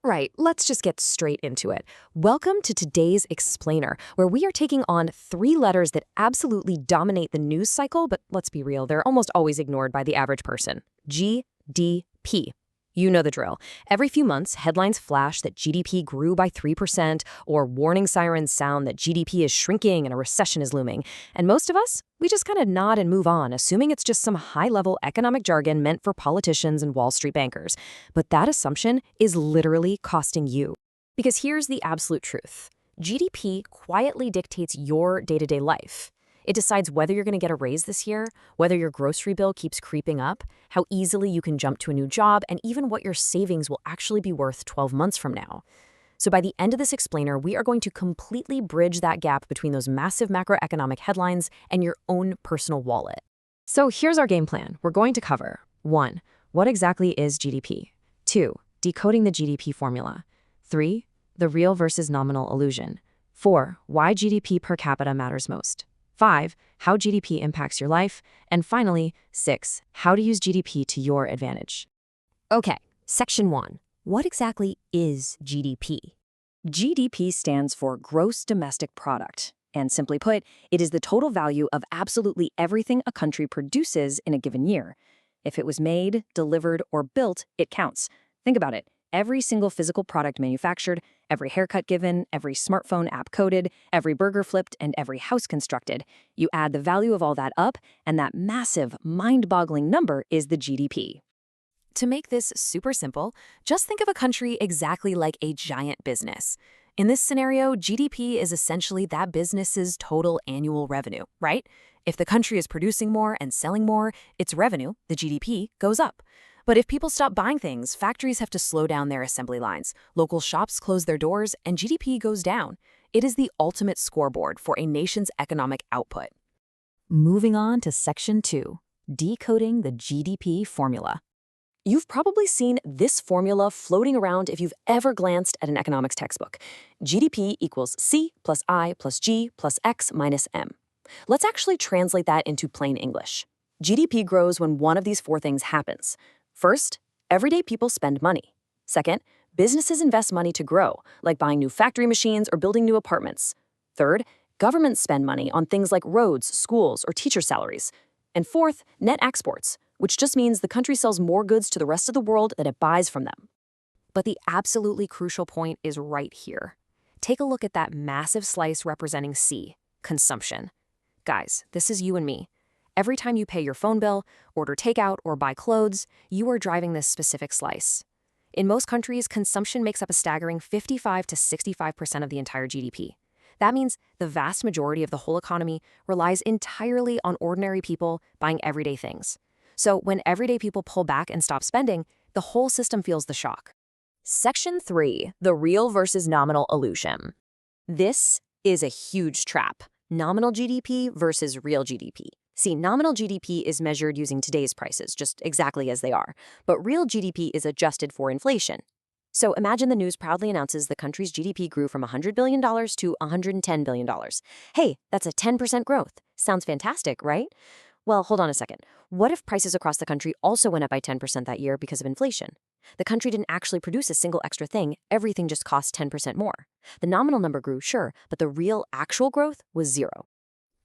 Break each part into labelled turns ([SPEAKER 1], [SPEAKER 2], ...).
[SPEAKER 1] Right, let's just get straight into it. Welcome to today's Explainer, where we are taking on three letters that absolutely dominate the news cycle, but let's be real, they're almost always ignored by the average person. GDP. You know the drill. Every few months, headlines flash that GDP grew by 3%, or warning sirens sound that GDP is shrinking and a recession is looming. And most of us, we just kind of nod and move on, assuming it's just some high-level economic jargon meant for politicians and Wall Street bankers. But that assumption is literally costing you. Because here's the absolute truth. GDP quietly dictates your day-to-day life. It decides whether you're going to get a raise this year, whether your grocery bill keeps creeping up, how easily you can jump to a new job, and even what your savings will actually be worth 12 months from now. So by the end of this explainer, we are going to completely bridge that gap between those massive macroeconomic headlines and your own personal wallet. So here's our game plan. We're going to cover 1. What exactly is GDP? 2. Decoding the GDP formula. 3. The real versus nominal illusion. 4. Why GDP per capita matters most. 5. How GDP impacts your life. And finally, 6. How to use GDP to your advantage. Okay, Section 1. What exactly is GDP? GDP stands for Gross Domestic Product. And simply put, it is the total value of absolutely everything a country produces in a given year. If it was made, delivered, or built, it counts. Think about it. Every single physical product manufactured, every haircut given, every smartphone app coded, every burger flipped, and every house constructed. You add the value of all that up, and that massive, mind-boggling number is the GDP. To make this super simple, just think of a country exactly like a giant business. In this scenario, GDP is essentially that business's total annual revenue, right? If the country is producing more and selling more, its revenue, the GDP, goes up. But if people stop buying things, factories have to slow down their assembly lines, local shops close their doors, and GDP goes down. It is the ultimate scoreboard for a nation's economic output. Moving on to Section 2, decoding the GDP formula. You've probably seen this formula floating around if you've ever glanced at an economics textbook. GDP equals C plus I plus G plus X minus M. Let's actually translate that into plain English. GDP grows when one of these four things happens. First, everyday people spend money. Second, businesses invest money to grow, like buying new factory machines or building new apartments. Third, governments spend money on things like roads, schools, or teacher salaries. And fourth, net exports, which just means the country sells more goods to the rest of the world than it buys from them. But the absolutely crucial point is right here. Take a look at that massive slice representing C, consumption. Guys, this is you and me. Every time you pay your phone bill, order takeout, or buy clothes, you are driving this specific slice. In most countries, consumption makes up a staggering 55 to 65% of the entire GDP. That means the vast majority of the whole economy relies entirely on ordinary people buying everyday things. So when everyday people pull back and stop spending, the whole system feels the shock. Section 3, the real versus nominal illusion. This is a huge trap. Nominal GDP versus real GDP. See, nominal GDP is measured using today's prices, just exactly as they are, but real GDP is adjusted for inflation. So imagine the news proudly announces the country's GDP grew from $100 billion to $110 billion. Hey, that's a 10% growth. Sounds fantastic, right? Well, hold on a second. What if prices across the country also went up by 10% that year because of inflation? The country didn't actually produce a single extra thing, everything just cost 10% more. The nominal number grew, sure, but the real actual growth was zero.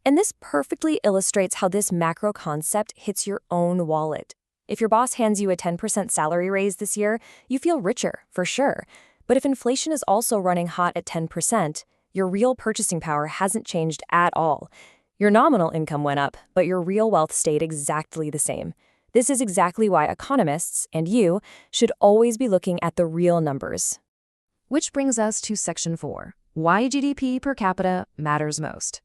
[SPEAKER 1] And this perfectly illustrates how this macro concept hits your own wallet. If your boss hands you a 10% salary raise this year, you feel richer, for sure. But if inflation is also running hot at 10%, your real purchasing power hasn't changed at all. Your nominal income went up, but your real wealth stayed exactly the same. This is exactly why economists, and you, should always be looking at the real numbers. Which brings us to Section 4, why GDP per capita matters most.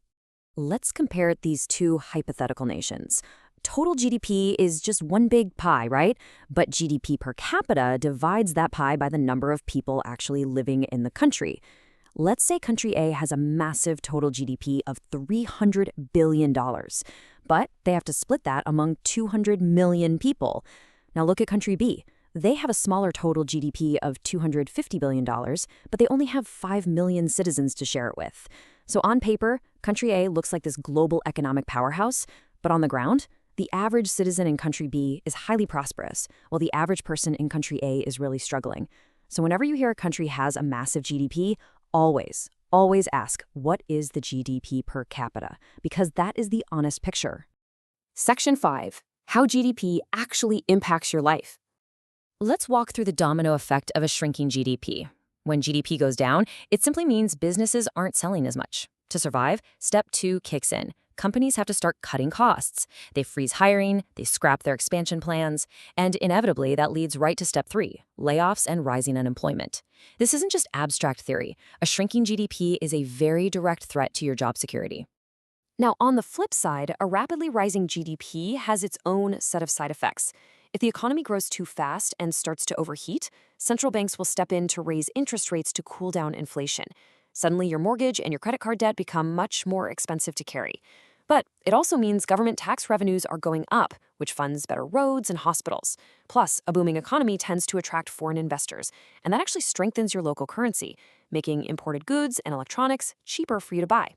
[SPEAKER 1] Let's compare these two hypothetical nations. Total GDP is just one big pie, right? But GDP per capita divides that pie by the number of people actually living in the country. Let's say country A has a massive total GDP of $300 billion, but they have to split that among 200 million people. Now look at country B. They have a smaller total GDP of $250 billion, but they only have 5 million citizens to share it with. So on paper, country A looks like this global economic powerhouse, but on the ground, the average citizen in country B is highly prosperous, while the average person in country A is really struggling. So whenever you hear a country has a massive GDP, always ask, what is the GDP per capita? Because that is the honest picture. Section 5. How GDP actually impacts your life. Let's walk through the domino effect of a shrinking GDP. When GDP goes down, it simply means businesses aren't selling as much. To survive, step 2 kicks in. Companies have to start cutting costs. They freeze hiring, they scrap their expansion plans, and inevitably that leads right to step 3, layoffs and rising unemployment. This isn't just abstract theory. A shrinking GDP is a very direct threat to your job security. Now, on the flip side, a rapidly rising GDP has its own set of side effects. If the economy grows too fast and starts to overheat, central banks will step in to raise interest rates to cool down inflation. Suddenly, your mortgage and your credit card debt become much more expensive to carry. But it also means government tax revenues are going up, which funds better roads and hospitals. Plus, a booming economy tends to attract foreign investors, and that actually strengthens your local currency, making imported goods and electronics cheaper for you to buy.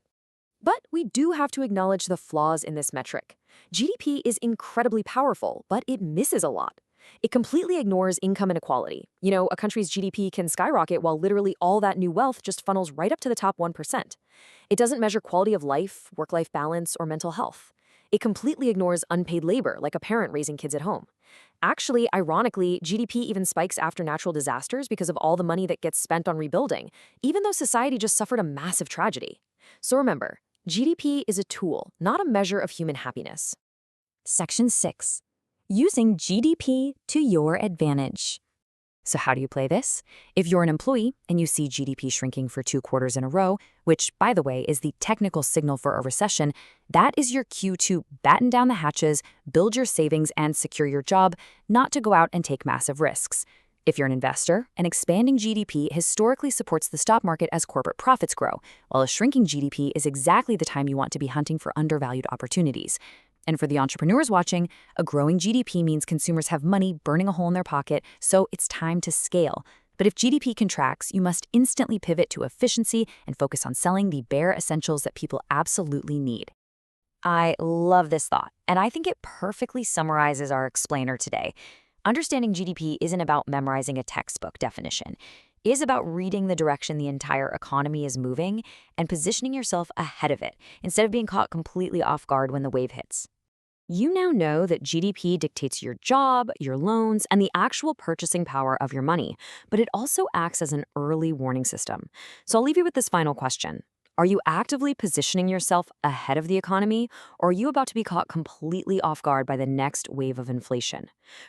[SPEAKER 1] But we do have to acknowledge the flaws in this metric. GDP is incredibly powerful, but it misses a lot. It completely ignores income inequality. A country's GDP can skyrocket while literally all that new wealth just funnels right up to the top 1%. It doesn't measure quality of life, work-life balance, or mental health. It completely ignores unpaid labor, like a parent raising kids at home. Actually, ironically, GDP even spikes after natural disasters because of all the money that gets spent on rebuilding, even though society just suffered a massive tragedy. So remember, GDP is a tool, not a measure of human happiness. Section 6. Using GDP to your advantage. So how do you play this? If you're an employee and you see GDP shrinking for 2 quarters in a row, which, by the way, is the technical signal for a recession, that is your cue to batten down the hatches, build your savings, and secure your job, not to go out and take massive risks. If you're an investor, an expanding GDP historically supports the stock market as corporate profits grow, while a shrinking GDP is exactly the time you want to be hunting for undervalued opportunities. And for the entrepreneurs watching, a growing GDP means consumers have money burning a hole in their pocket, so it's time to scale. But if GDP contracts, you must instantly pivot to efficiency and focus on selling the bare essentials that people absolutely need. I love this thought, and I think it perfectly summarizes our explainer today. Understanding GDP isn't about memorizing a textbook definition. It is about reading the direction the entire economy is moving and positioning yourself ahead of it instead of being caught completely off guard when the wave hits. You now know that GDP dictates your job, your loans, and the actual purchasing power of your money, but it also acts as an early warning system. So I'll leave you with this final question. Are you actively positioning yourself ahead of the economy, or are you about to be caught completely off guard by the next wave of inflation?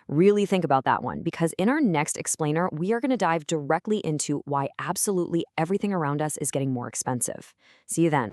[SPEAKER 1] Really think about that one, because in our next explainer, we are going to dive directly into why absolutely everything around us is getting more expensive. See you then.